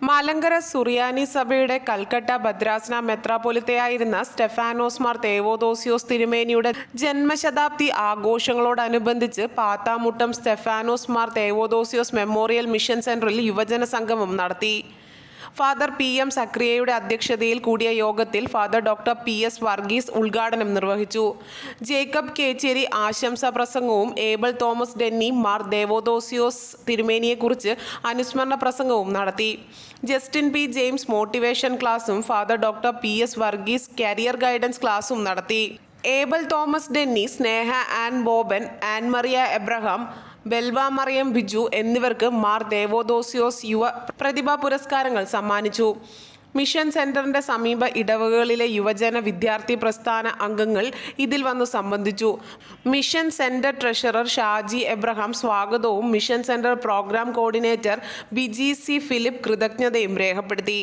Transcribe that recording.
മലങ്കര സുറിയാനി സഭയുടെ കൽക്കട്ട ഭദ്രാസന മെത്രാപ്പൊലീത്തയായിരുന്ന സ്റ്റെഫാനോസ് മാർ തേവോദോസിയോസ് തിരുമേനിയുടെ ജന്മശതാബ്ദി ആഘോഷങ്ങളോടനുബന്ധിച്ച് പാത്താമുട്ടം സ്റ്റെഫാനോസ് മാർ തേവോദോസിയോസ് മെമ്മോറിയൽ മിഷൻ സെന്ററിൽ യുവജന സംഗമം നടത്തി. ഫാദർ PM സക്രിയയുടെ അധ്യക്ഷതയിൽ കൂടിയ യോഗത്തിൽ ഫാദർ ഡോക്ടർ PS വർഗീസ് ഉദ്ഘാടനം നിർവഹിച്ചു. ജേക്കബ് കേച്ചേരി ആശംസാ പ്രസംഗവും ഏബൽ തോമസ് ഡെന്നി മാർ തേവോദോസിയോസ് തിരുമേനിയെക്കുറിച്ച് അനുസ്മരണ പ്രസംഗവും നടത്തി. ജസ്റ്റിൻ P ജെയിംസ് മോട്ടിവേഷൻ ക്ലാസും father doctor PS Varghese career guidance ക്ലാസും നടത്തി. ഏബൽ തോമസ് ഡെന്നി, സ്നേഹ ആൻ ബോബൻ, ആൻ മറിയ എബ്രഹാം, ബെൽവ മറിയം ബിജു എന്നിവർക്ക് മാർ തേവോദോസിയോസ് യുവ പ്രതിഭാ പുരസ്കാരങ്ങൾ സമ്മാനിച്ചു. മിഷൻ സെന്ററിന്റെ സമീപ ഇടവകളിലെ യുവജന വിദ്യാർത്ഥി പ്രസ്ഥാന അംഗങ്ങൾ ഇതിൽ വന്നു സംബന്ധിച്ചു. Mission centre treasurer Shaji Abraham സ്വാഗതവും mission centre programme coordinator Biji C Philip കൃതജ്ഞതയും രേഖപ്പെടുത്തി.